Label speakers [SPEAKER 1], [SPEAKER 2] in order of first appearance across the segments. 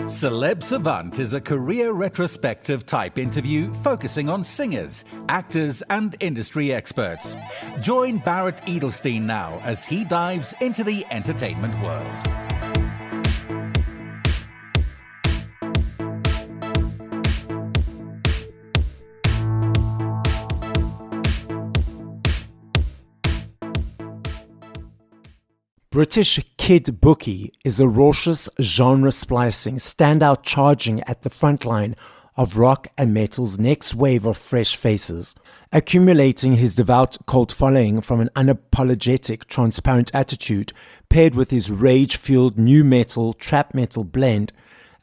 [SPEAKER 1] Celeb Savant is a career retrospective type interview focusing on singers, actors, and industry experts. Join Barrett Edelstein now as he dives into the entertainment world.
[SPEAKER 2] British Kid Bookie is a raucous, genre-splicing, standout charging at the front line of rock and metal's next wave of fresh faces, accumulating his devout cult following from an unapologetic, transparent attitude paired with his rage-fueled new metal, trap metal blend.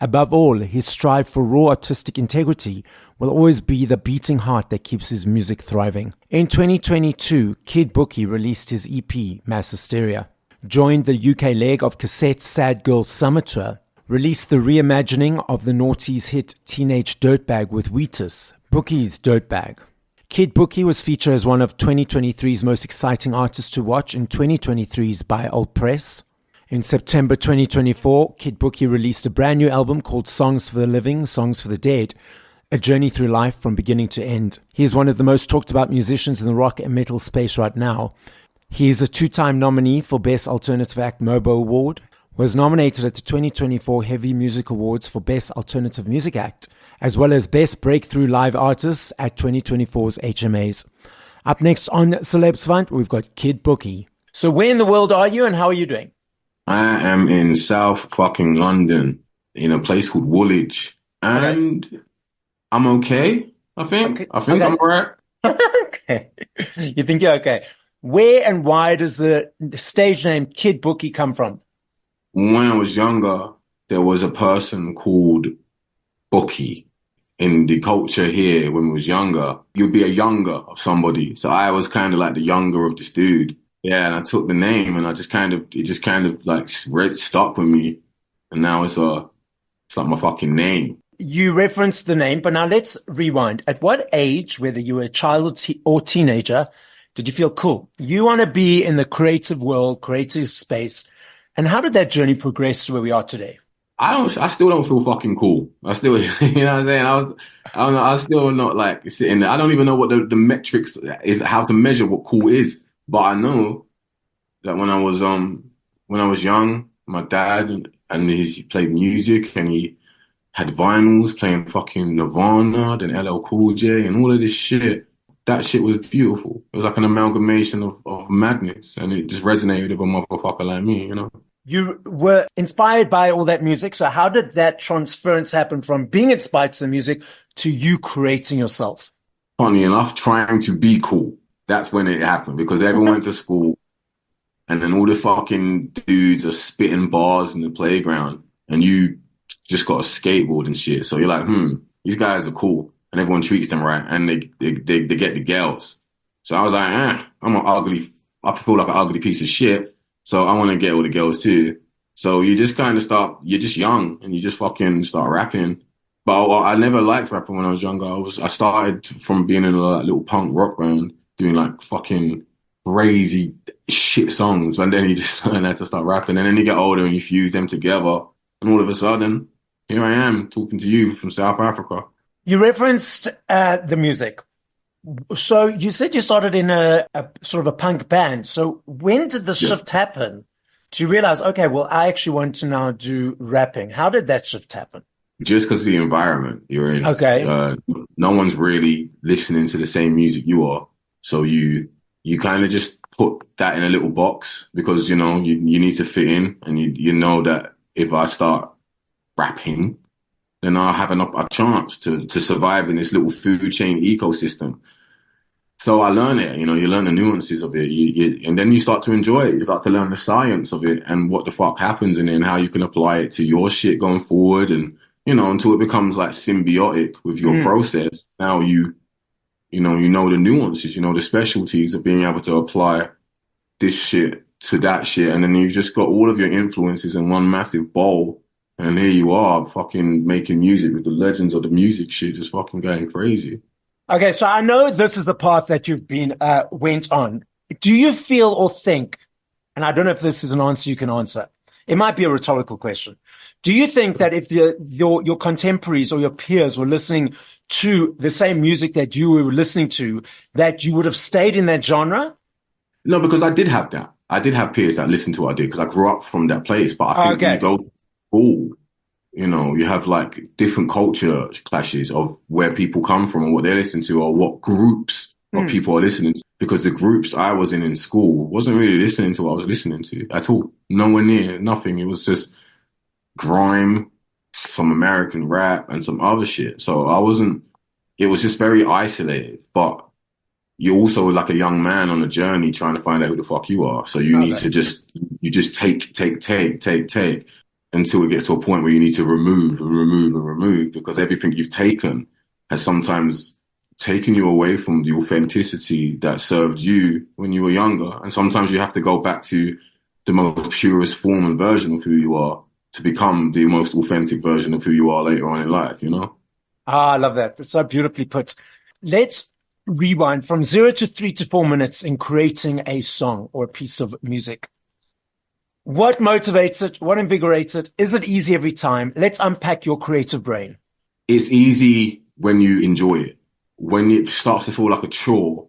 [SPEAKER 2] Above all, his strive for raw artistic integrity will always be the beating heart that keeps his music thriving. In 2022, Kid Bookie released his EP, Mass Hysteria, joined the UK leg of Cassette's Sad Girl Summer Tour, released the reimagining of the noughties hit Teenage Dirtbag with Wheatus, Bookie's Dirtbag. Kid Bookie was featured as one of 2023's most exciting artists to watch in 2023's By Old Press. In September 2024, Kid Bookie released a brand new album called Songs for the Living, Songs for the Dead, a journey through life from beginning to end. He is one of the most talked about musicians in the rock and metal space right now. He is a two-time nominee for Best Alternative Act MOBO Award, was nominated at the 2024 Heavy Music Awards for Best Alternative Music Act, as well as Best Breakthrough Live Artist at 2024's HMAs. Up next on Celeb Savant, we've got Kid Bookie. So where in the world are you and how are you doing?
[SPEAKER 3] I am in South fucking London, in a place called Woolwich, and I'm okay, I think. I'm all right.
[SPEAKER 2] Okay. You think you're okay? Where and why does the stage name Kid Bookie come from?
[SPEAKER 3] When I was younger, there was a person called Bookie. In the culture here, when we was younger, you'd be a younger of somebody. So I was kind of like the younger of this dude. Yeah, and I took the name and it just kind of like stuck with me. And now it's like my fucking name.
[SPEAKER 2] You referenced the name, but now let's rewind. At what age, whether you were a child or teenager, did you feel cool? You want to be in the creative world, creative space. And how did that journey progress to where we are today?
[SPEAKER 3] I still don't feel fucking cool. I still, you know what I'm saying? I don't know. I'm still not like sitting there. I don't even know what the metrics is, how to measure what cool is. But I know that when I was young, my dad and he played music and he had vinyls playing fucking Nirvana, then LL Cool J and all of this shit. That shit was beautiful. It was like an amalgamation of madness, and it just resonated with a motherfucker like me, you know?
[SPEAKER 2] You were inspired by all that music, so how did that transference happen from being inspired to the music to you creating yourself?
[SPEAKER 3] Funny enough, trying to be cool. That's when it happened, because everyone went to school, and then all the fucking dudes are spitting bars in the playground, and you just got a skateboard and shit. So you're like, these guys are cool. And everyone treats them right, and they get the girls. So I was like, I feel like an ugly piece of shit, so I want to get all the girls too. So you just kind of you're just young, and you just fucking start rapping. But I never liked rapping when I was younger. I started from being in a little punk rock band, doing like fucking crazy shit songs, and then you just learn how to start rapping, and then you get older and you fuse them together, and all of a sudden, here I am talking to you from South Africa.
[SPEAKER 2] You referenced the music. So you said you started in a sort of a punk band. So when did the shift happen to realize, okay, well, I actually want to now do rapping? How did that shift happen?
[SPEAKER 3] Just because of the environment you're in.
[SPEAKER 2] Okay.
[SPEAKER 3] No one's really listening to the same music you are. So you kind of just put that in a little box because, you know, you need to fit in, and you know that if I start rapping, then I'll have a chance to survive in this little food chain ecosystem. So I learn it, you know, you learn the nuances of it, and then you start to enjoy it. You start to learn the science of it and what the fuck happens, and then how you can apply it to your shit going forward, and, you know, until it becomes like symbiotic with your process. Now you know the nuances, you know, the specialties of being able to apply this shit to that shit, and then you've just got all of your influences in one massive bowl. And here you are fucking making music with the legends of the music shit, just fucking going crazy.
[SPEAKER 2] Okay, so I know this is the path that you've been went on. Do you feel or think, and I don't know if this is an answer you can answer, it might be a rhetorical question, Do you think that if your contemporaries or your peers were listening to the same music that you were listening to, that you would have stayed in that genre?
[SPEAKER 3] No, because I did have that. I did have peers that listened to what I did because I grew up from that place. But I think when you go to school, you know, you have like different culture clashes of where people come from and what they listen to or what groups of people are listening to. Because the groups I was in school wasn't really listening to what I was listening to at all. Nowhere near, nothing. It was just grime, some American rap and some other shit. So it was just very isolated. But you're also like a young man on a journey trying to find out who the fuck you are. So you need to just take until it gets to a point where you need to remove because everything you've taken has sometimes taken you away from the authenticity that served you when you were younger. And sometimes you have to go back to the most purest form and version of who you are to become the most authentic version of who you are later on in life, you know?
[SPEAKER 2] I love that. That's so beautifully put. Let's rewind from 0 to 3 to 4 minutes in creating a song or a piece of music. What motivates it? What invigorates it? Is it easy every time? Let's unpack your creative brain.
[SPEAKER 3] It's easy when you enjoy it. When it starts to feel like a chore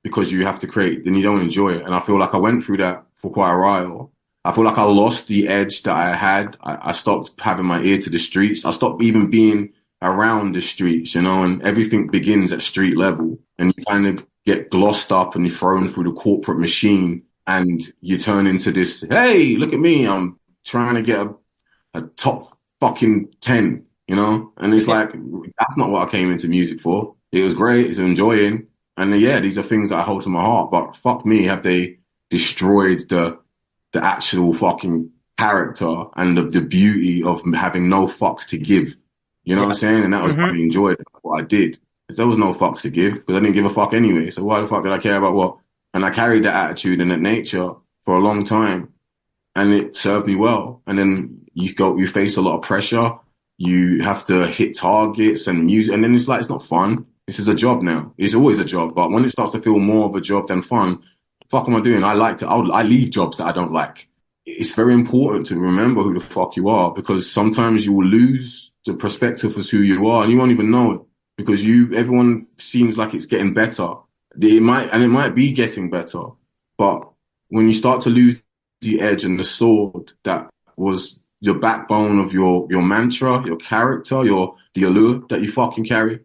[SPEAKER 3] because you have to create, then you don't enjoy it. And I feel like I went through that for quite a while. I feel like I lost the edge that I had. I stopped having my ear to the streets. I stopped even being around the streets, you know, and everything begins at street level. And you kind of get glossed up and you're thrown through the corporate machine and you turn into this, hey, look at me. I'm trying to get a top fucking 10, you know? And it's like, that's not what I came into music for. It was great. It's enjoying. And yeah, these are things that I hold to my heart, but fuck me, have they destroyed the actual fucking character and the beauty of having no fucks to give. You know what I'm saying? And that was why I enjoyed what I did. Because there was no fucks to give because I didn't give a fuck anyway. So why the fuck did I care about what? And I carried that attitude and that nature for a long time and it served me well. And then you face a lot of pressure. You have to hit targets and music. And then it's like, it's not fun. This is a job now. It's always a job. But when it starts to feel more of a job than fun, fuck am I doing? I leave jobs that I don't like. It's very important to remember who the fuck you are because sometimes you will lose the perspective of who you are and you won't even know it because everyone seems like it's getting better. It might be getting better, but when you start to lose the edge and the sword that was your backbone of your mantra, your character, the allure that you fucking carry,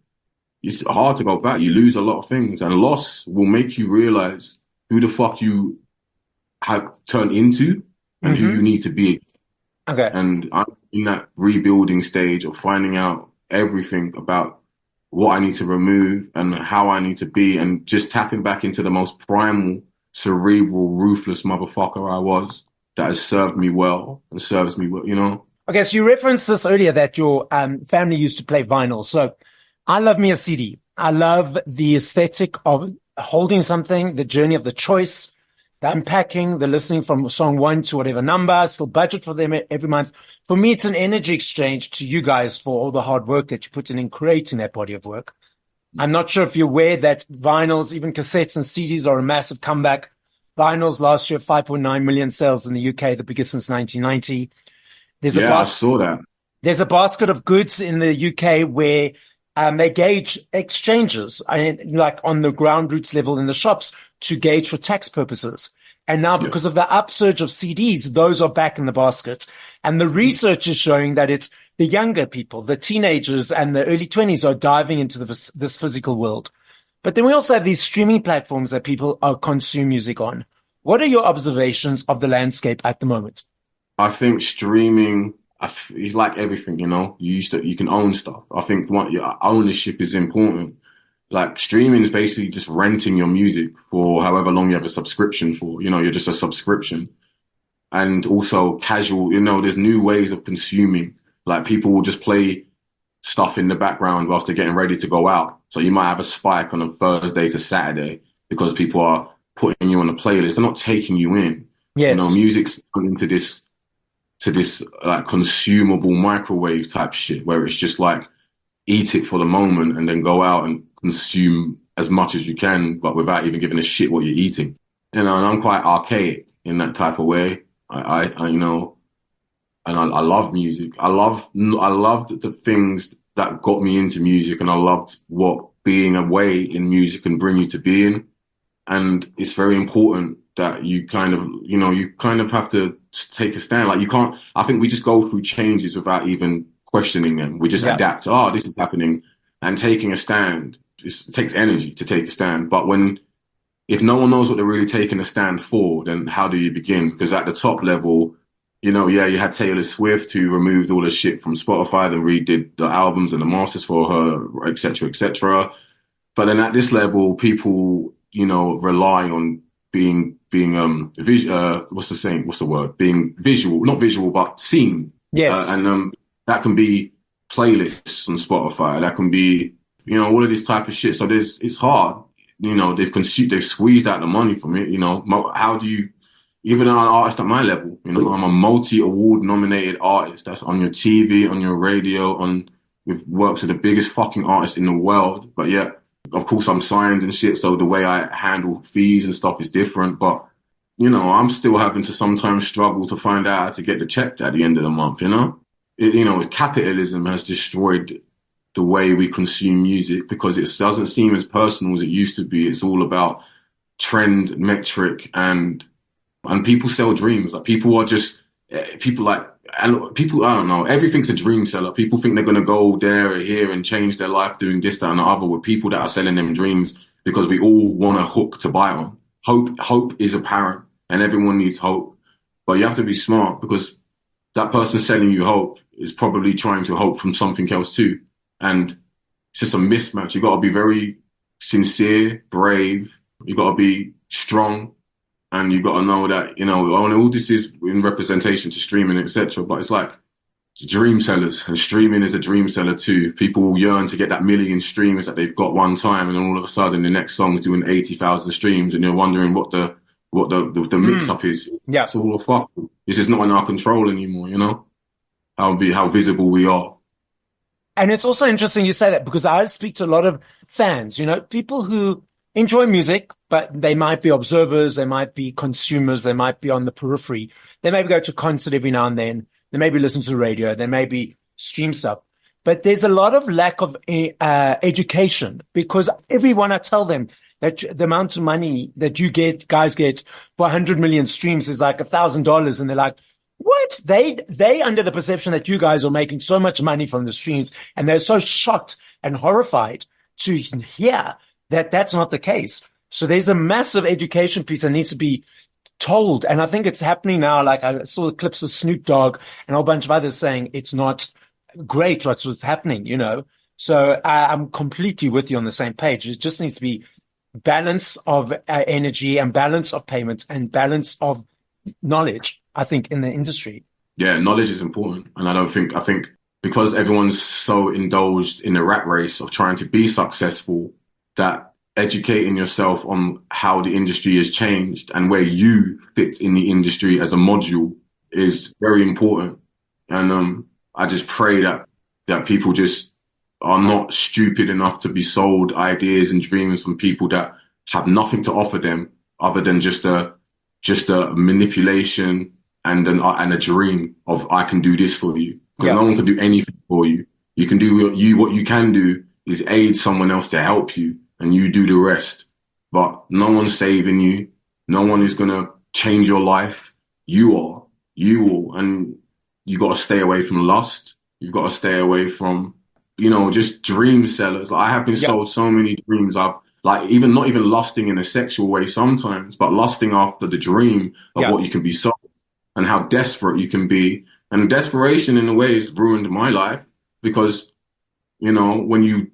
[SPEAKER 3] it's hard to go back. You lose a lot of things and loss will make you realize who the fuck you have turned into and who you need to be.
[SPEAKER 2] Okay.
[SPEAKER 3] And I'm in that rebuilding stage of finding out everything about what I need to remove and how I need to be and just tapping back into the most primal, cerebral, ruthless motherfucker I was that has served me well and serves me well, you know?
[SPEAKER 2] Okay, so you referenced this earlier that your family used to play vinyl. So I love me a CD. I love the aesthetic of holding something, the journey of the choice, the unpacking, the listening from song 1 to whatever number, still budget for them every month. For me, it's an energy exchange to you guys for all the hard work that you put in creating that body of work. I'm not sure if you're aware that vinyls, even cassettes and CDs are a massive comeback. Vinyls last year, 5.9 million sales in the UK, the biggest since 1990.
[SPEAKER 3] I saw that.
[SPEAKER 2] There's a basket of goods in the UK where they gauge exchanges, like on the ground roots level in the shops to gauge for tax purposes. And now because of the upsurge of CDs, those are back in the basket. And the research is showing that it's the younger people, the teenagers and the early 20s are diving into this physical world. But then we also have these streaming platforms that people consume music on. What are your observations of the landscape at the moment?
[SPEAKER 3] I think streaming, it's like everything, you know, you can own stuff. I think your ownership is important. Like streaming is basically just renting your music for however long you have a subscription for, you know, you're just a subscription. And also casual, you know, there's new ways of consuming. Like people will just play stuff in the background whilst they're getting ready to go out. So you might have a spike on a Thursday to Saturday because people are putting you on a playlist. They're not taking you in.
[SPEAKER 2] Yes.
[SPEAKER 3] You know, music's put into this like consumable microwave type shit where it's just like eat it for the moment and then go out and consume as much as you can, but without even giving a shit what you're eating. You know, and I'm quite archaic in that type of way. I you know, and I love music. I loved the things that got me into music, and I loved what being away in music can bring you to being. And it's very important that you kind of have to take a stand. Like, you can't, I think we just go through changes without even questioning them. We just adapt. Oh, this is happening. And taking a stand, it takes energy to take a stand. But if no one knows what they're really taking a stand for, then how do you begin? Because at the top level, you had Taylor Swift, who removed all the shit from Spotify and redid the albums and the masters for her, et cetera, et cetera. But then at this level, people, rely on being what's the saying? What's the word? Being visual, not visual, but seen.
[SPEAKER 2] Yes.
[SPEAKER 3] And that can be playlists on Spotify. That can be, all of this type of shit. So it's hard. They've squeezed out the money from it. How do you, even an artist at my level, I'm a multi-award nominated artist that's on your TV, on your radio, with works with the biggest fucking artists in the world. But yet, of course, I'm signed and shit. So the way I handle fees and stuff is different. But, I'm still having to sometimes struggle to find out how to get the check at the end of the month, Capitalism has destroyed the way we consume music, because it doesn't seem as personal as it used to be. It's all about trend, metric, and people sell dreams. Like, I don't know, everything's a dream seller. People think they're going to go there or here and change their life doing this, that, and the other, with people that are selling them dreams, because we all want a hook to buy on. Hope is apparent, and everyone needs hope. But you have to be smart, because that person selling you hope is probably trying to hope from something else too. And it's just a mismatch. You got to be very sincere, brave. You got to be strong. And you got to know that, all this is in representation to streaming, etc. But it's like dream sellers, and streaming is a dream seller too. People yearn to get that million streams that they've got one time, and then all of a sudden the next song is doing 80,000 streams, and you're wondering what the mix up is.
[SPEAKER 2] Yeah,
[SPEAKER 3] it's all a fuck. This is not in our control anymore. How visible we are.
[SPEAKER 2] And it's also interesting you say that, because I speak to a lot of fans, people who enjoy music, but they might be observers, they might be consumers, they might be on the periphery. They maybe go to a concert every now and then. They maybe listen to the radio. They maybe stream stuff. But there's a lot of lack of education, because everyone, I tell them that the amount of money that guys get for 100 million streams is like $1,000. And they're like, what? They under the perception that you guys are making so much money from the streams, and they're so shocked and horrified to hear that that's not the case. So there's a massive education piece that needs to be told. And I think it's happening now. Like, I saw the clips of Snoop Dogg and a whole bunch of others saying it's not great what's happening, So I'm completely with you on the same page. It just needs to be balance of energy, and balance of payments, and balance of knowledge, I think, in the industry.
[SPEAKER 3] Yeah, knowledge is important. And I think because everyone's so indulged in the rat race of trying to be successful, that educating yourself on how the industry has changed and where you fit in the industry as a module is very important. And I just pray that people just are not stupid enough to be sold ideas and dreams from people that have nothing to offer them other than just a manipulation and a dream of, I can do this for you. Because no one can do anything for you. You can do what you can do is aid someone else to help you, and you do the rest. But no one's saving you. No one is going to change your life. You are. And you got to stay away from lust. You've got to stay away from, just dream sellers. Like, I have been sold so many dreams. I've not even lusting in a sexual way sometimes, but lusting after the dream of what you can be sold and how desperate you can be. And desperation in a way has ruined my life, because, when you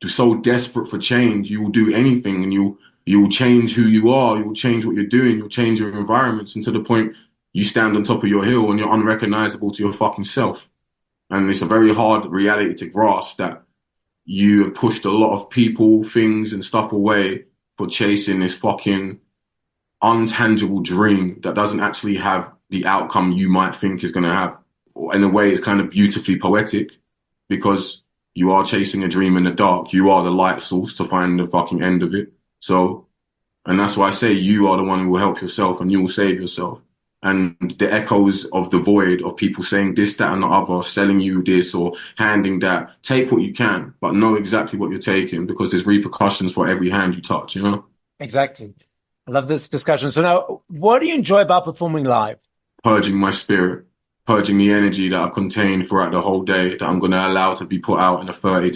[SPEAKER 3] are so desperate for change, you will do anything, and you will change who you are. You will change what you're doing. You'll change your environments, and to the point you stand on top of your hill and you're unrecognizable to your fucking self. And it's a very hard reality to grasp, that you have pushed a lot of people, things and stuff away for chasing this fucking untangible dream that doesn't actually have the outcome you might think is going to have. In a way, it's kind of beautifully poetic, because you are chasing a dream in the dark. You are the light source to find the fucking end of it. So, and that's why I say you are the one who will help yourself and you will save yourself. and the echoes of the void of people saying this, that, and the other, selling you this or handing that. Take what you can, but know exactly what you're taking, because there's repercussions for every hand you touch, you know?
[SPEAKER 2] Exactly. I love this discussion. So now, what do you enjoy about performing live?
[SPEAKER 3] Purging my spirit, purging the energy that I've contained throughout the whole day that I'm going to allow to be put out in a 30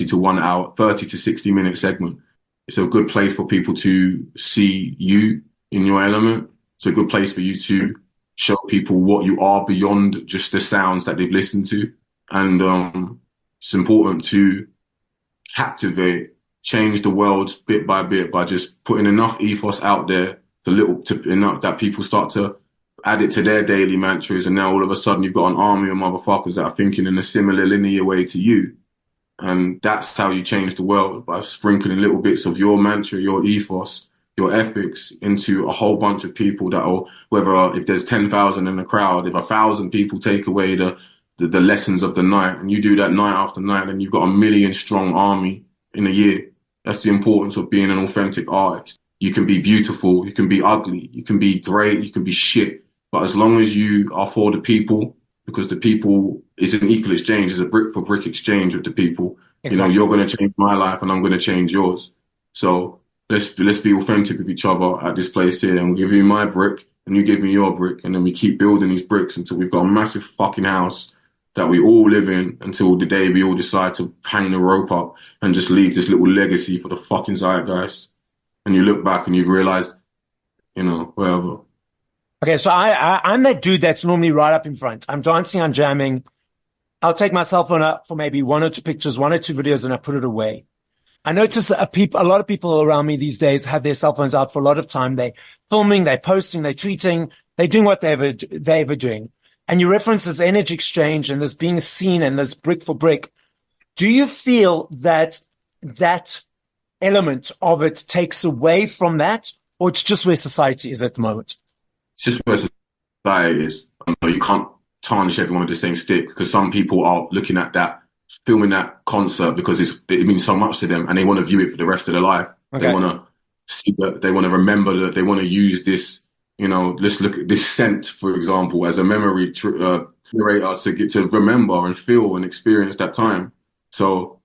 [SPEAKER 3] to 1 hour, 30 to 60 minute segment. It's a good place for people to see you in your element. It's a good place for you to show people what you are beyond just the sounds that they've listened to. And it's important to captivate, change the world bit by bit by just putting enough ethos out there enough that people start to add it to their daily mantras. And now all of a sudden you've got an army of motherfuckers that are thinking in a similar linear way to you. And that's how you change the world, by sprinkling little bits of your mantra, your ethos, your ethics into a whole bunch of people that will, if there's 10,000 in the crowd, if 1,000 people take away the lessons of the night, and you do that night after night, and you've got a 1 million strong army in a year. That's the importance of being an authentic artist. You can be beautiful, you can be ugly, you can be great, you can be shit. But as long as you are for the people, because the people is an equal exchange, is a brick for brick exchange with the people. Exactly. You know, you're going to change my life and I'm going to change yours. So let's be authentic with each other at this place here, and we'll give you my brick and you give me your brick, and then we keep building these bricks until we've got a massive fucking house that we all live in, until the day we all decide to hang the rope up and just leave this little legacy for the fucking zeitgeist. And you look back and you've realized, you know, whatever.
[SPEAKER 2] Okay, so I'm that dude that's normally right up in front. I'm dancing, I'm jamming. I'll take my cell phone up for maybe 1 or 2 pictures, 1 or 2 videos, and I put it away. I notice a lot of people around me these days have their cell phones out for a lot of time. They're filming, they're posting, they're tweeting, they're doing what they're ever doing. And you reference this energy exchange and this being seen and this brick for brick. Do you feel that that element of it takes away from that, or it's just where society is at the moment?
[SPEAKER 3] It's just where society is. You can't tarnish everyone with the same stick, because some people are looking at that, filming that concert because it means so much to them, and they want to view it for the rest of their life. Okay. They want to see that, they want to remember that, they want to use this, you know, let's look at this scent, for example, as a memory curator to get to remember and feel and experience that time. So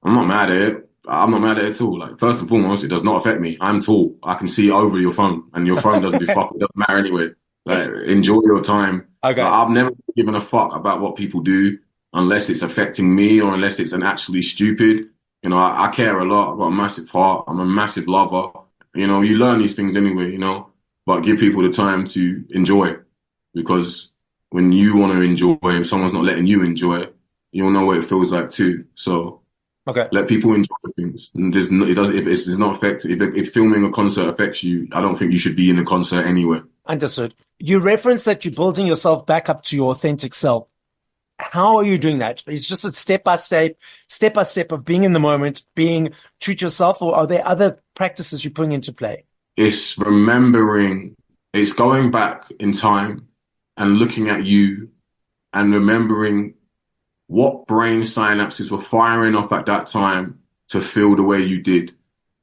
[SPEAKER 3] I'm not mad at it. I'm not mad at it at all. Like, first and foremost, it does not affect me. I'm tall. I can see over your phone, and your phone doesn't do fuck. It doesn't matter anyway. Like, enjoy your time. Okay. Like, I've never given a fuck about what people do unless it's affecting me or unless it's actually stupid. You know, I care a lot. I've got a massive heart. I'm a massive lover. You know, you learn these things anyway, you know, but give people the time to enjoy, because when you want to enjoy, if someone's not letting you enjoy it, you'll know what it feels like too. So okay, let people enjoy things. And if it's not effective, if filming a concert affects you, I don't think you should be in the concert anyway.
[SPEAKER 2] Understood. You referenced that you're building yourself back up to your authentic self. How are you doing that? It's just a step by step of being in the moment, being true to yourself, or are there other practices you're putting into play?
[SPEAKER 3] It's remembering, it's going back in time and looking at you and remembering what brain synapses were firing off at that time to feel the way you did.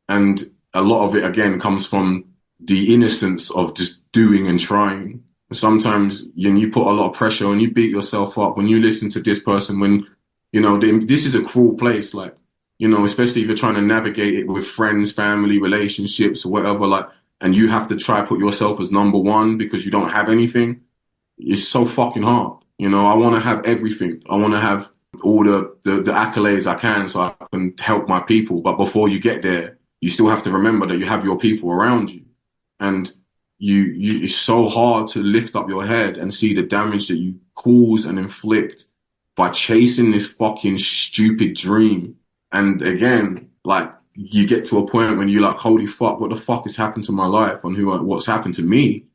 [SPEAKER 3] And a lot of it, again, comes from the innocence of just doing and trying. Sometimes you put a lot of pressure and you beat yourself up when you listen to this person, when, you know, this is a cruel place, like, you know, especially if you're trying to navigate it with friends, family, relationships, or whatever, like, and you have to try put yourself as number one because you don't have anything. It's so fucking hard. You know, I want to have everything. I want to have all the accolades I can so I can help my people. But before you get there, you still have to remember that you have your people around you. And it's so hard to lift up your head and see the damage that you cause and inflict by chasing this fucking stupid dream. And again, like, you get to a point when you're like, holy fuck, what the fuck has happened to my life and what's happened to me?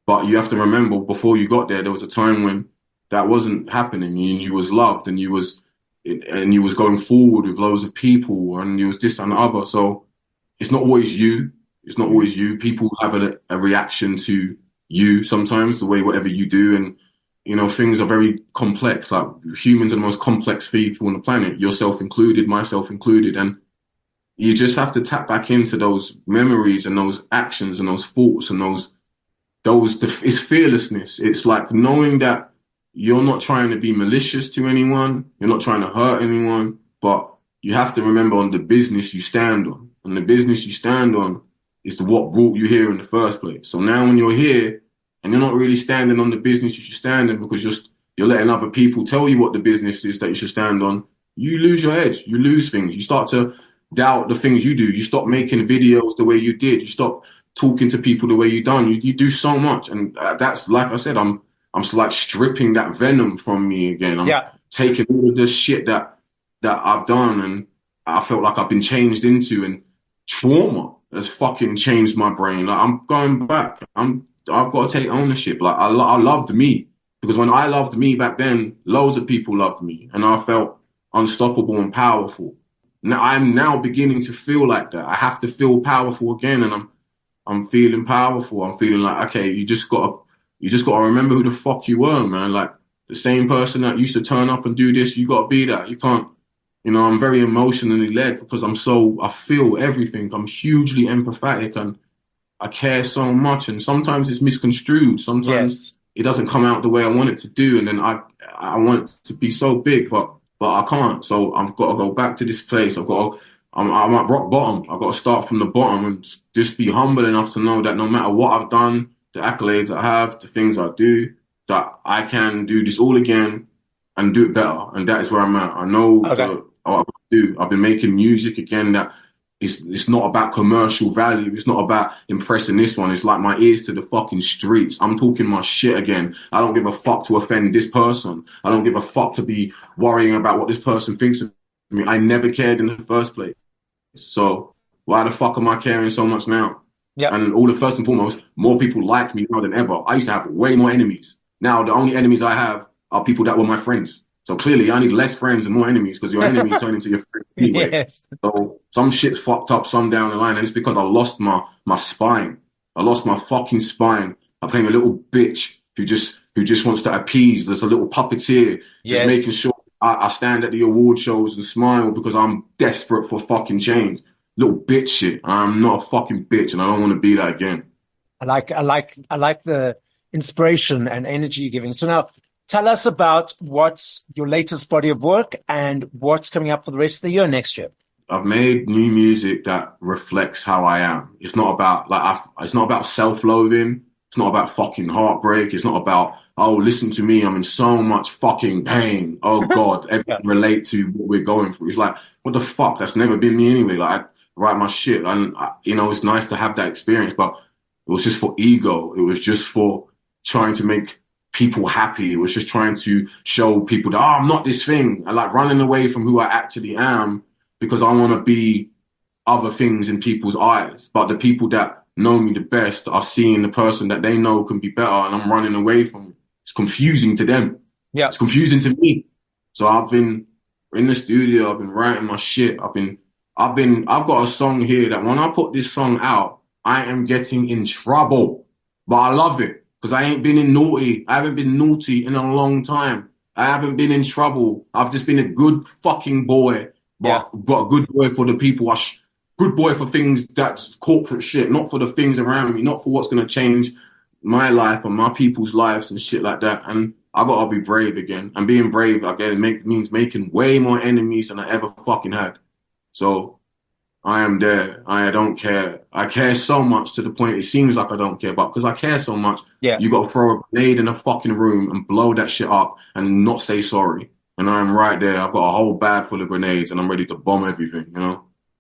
[SPEAKER 3] But you have to remember, before you got there was a time when that wasn't happening, and you was loved, and you was going forward with loads of people, and you was this and the other. So it's not always you. It's not always you. People have a reaction to you sometimes, the way whatever you do. And, you know, things are very complex. Like, humans are the most complex people on the planet, yourself included, myself included. And you just have to tap back into those memories and those actions and those thoughts and those it's fearlessness. It's like knowing that you're not trying to be malicious to anyone. You're not trying to hurt anyone, but you have to remember on the business you stand on. And the business you stand on is what brought you here in the first place. So now when you're here and you're not really standing on the business you should stand in because you're letting other people tell you what the business is that you should stand on, you lose your edge. You lose things. You start to doubt the things you do. You stop making videos the way you did. You stop talking to people the way you done. You do so much. And that's, like I said, I'm like stripping that venom from me again. I'm taking all of the shit that I've done and I felt like I've been changed into, and trauma has fucking changed my brain. Like, I'm going back. I've got to take ownership. Like I loved me, because when I loved me back then, loads of people loved me and I felt unstoppable and powerful. Now I'm now beginning to feel like that. I have to feel powerful again, and I'm feeling powerful. I'm feeling like, okay, you just gotta remember who the fuck you were, man. Like the same person that used to turn up and do this, you gotta be that. You can't, I'm very emotionally led because I feel everything. I'm hugely empathetic and I care so much. And sometimes it's misconstrued. Sometimes it doesn't come out the way I want it to do. And then I want it to be so big, but I can't. So I've got to go back to this place. I'm at rock bottom. I've got to start from the bottom and just be humble enough to know that no matter what I've done, the accolades I have, the things I do, that I can do this all again and do it better. And that is where I'm at. I know what I do. I've been making music again that it's not about commercial value. It's not about impressing this one. It's like my ears to the fucking streets. I'm talking my shit again. I don't give a fuck to offend this person. I don't give a fuck to be worrying about what this person thinks of me. I never cared in the first place. So why the fuck am I caring so much now? Yeah. And first and foremost, more people like me now than ever. I used to have way more enemies. Now the only enemies I have are people that were my friends. So clearly I need less friends and more enemies, because your enemies turn into your friends anyway. Yes. So some shit's fucked up, some down the line, and it's because I lost my spine. I lost my fucking spine. I became a little bitch who just wants to appease. There's a little puppeteer just making sure I stand at the award shows and smile because I'm desperate for fucking change. Little bitch shit. I'm not a fucking bitch, and I don't want to be that again.
[SPEAKER 2] I like the inspiration and energy you're giving. So now, tell us about what's your latest body of work and what's coming up for the rest of the year next year.
[SPEAKER 3] I've made new music that reflects how I am. It's not about self-loathing. It's not about fucking heartbreak. It's not about, oh, listen to me, I'm in so much fucking pain. Oh God, everyone relate to what we're going through. It's like, what the fuck? That's never been me anyway. Like, I write my shit and it's nice to have that experience, but it was just for ego. It was just for trying to make people happy. It was just trying to show people that, I'm not this thing. I like running away from who I actually am because I want to be other things in people's eyes. But the people that know me the best are seeing the person that they know can be better, and I'm running away from it. It's confusing to them. Yeah. It's confusing to me. So I've been in the studio, I've been writing my shit. I've got a song here that when I put this song out, I am getting in trouble, but I love it because I ain't been naughty. I haven't been naughty in a long time. I haven't been in trouble. I've just been a good fucking boy, but a good boy for the people. Good boy for things that's corporate shit, not for the things around me, not for what's going to change my life and my people's lives and shit like that. And I got to be brave again. And being brave, again, means making way more enemies than I ever fucking had. So I am there. I don't care. I care so much to the point it seems like I don't care, but because I care so much, you got to throw a grenade in a fucking room and blow that shit up and not say sorry. And I'm right there. I've got a whole bag full of grenades and I'm ready to bomb everything,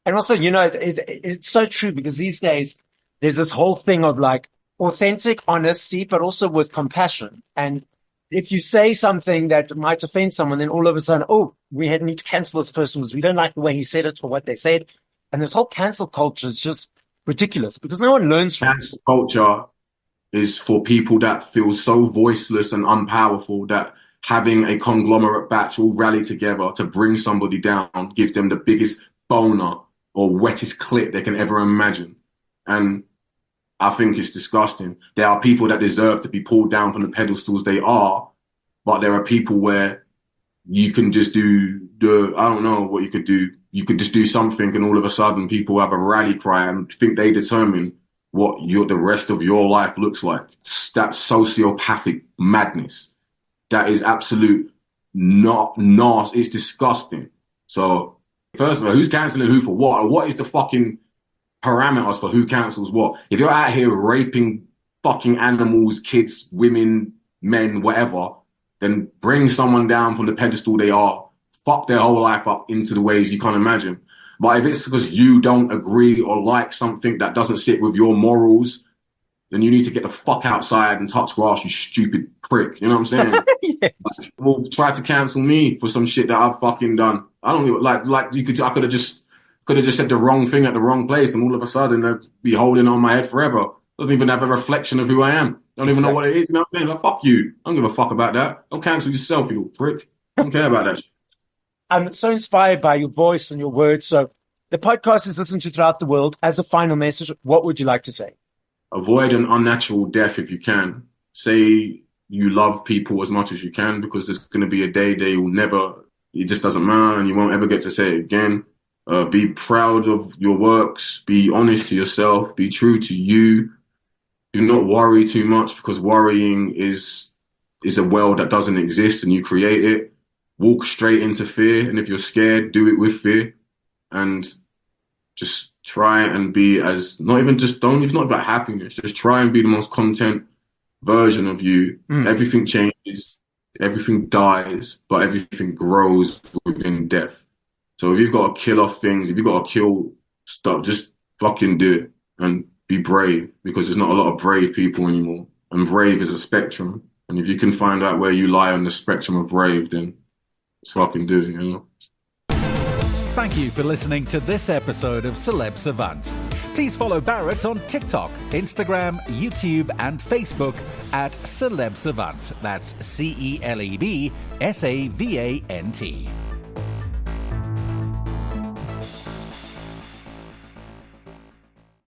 [SPEAKER 2] And also, it's so true because these days there's this whole thing of like authentic honesty, but also with compassion. And if you say something that might offend someone, then all of a sudden, we need to cancel this person because we don't like the way he said it or what they said. And this whole cancel culture is just ridiculous because no one learns from it.
[SPEAKER 3] Cancel culture is for people that feel so voiceless and unpowerful that having a conglomerate batch all rally together to bring somebody down gives them the biggest boner or wettest clit they can ever imagine. And I think it's disgusting. There are people that deserve to be pulled down from the pedestals they are, but there are people where you can just I don't know what you could do. You could just do something and all of a sudden people have a rally cry and think they determine the rest of your life looks like. That's sociopathic madness. That is absolute not nasty. It's disgusting. So first of all, who's cancelling who for what? What is the fucking parameters for who cancels what? If you're out here raping fucking animals, kids, women, men, whatever, then bring someone down from the pedestal they are, fuck their whole life up into the ways you can't imagine. But if it's because you don't agree or like something that doesn't sit with your morals, then you need to get the fuck outside and touch grass, you stupid prick. You know what I'm saying?
[SPEAKER 2] Yes.
[SPEAKER 3] Well, try to cancel me for some shit that I've fucking done. I don't even I could have just said the wrong thing at the wrong place, and all of a sudden I'd be holding on my head forever. Doesn't even have a reflection of who I am. Don't even know what it is. You know what I'm saying? Like, fuck you. I don't give a fuck about that. Don't cancel yourself, you little prick. I don't care about that.
[SPEAKER 2] I'm so inspired by your voice and your words. So the podcast is listened to throughout the world. As a final message, what would you like to say?
[SPEAKER 3] Avoid an unnatural death if you can. Say you love people as much as you can, because there's going to be a day they will never, it just doesn't matter, and you won't ever get to say it again. Be proud of your works. Be honest to yourself. Be true to you. Do not worry too much, because worrying is a world that doesn't exist and you create it. Walk straight into fear. And if you're scared, do it with fear. And just try and be it's not about happiness. Just try and be the most content version of you. Everything changes, everything dies, but everything grows within death. So if you've got to kill off things, if you've got to kill stuff, just fucking do it and be brave, because there's not a lot of brave people anymore. And brave is a spectrum. And if you can find out where you lie on the spectrum of brave, then it's fucking do it, you know?
[SPEAKER 1] Thank you for listening to this episode of Celeb Savant. Please follow Barrett on TikTok, Instagram, YouTube, and Facebook at Celeb Savant. That's CelebSavant.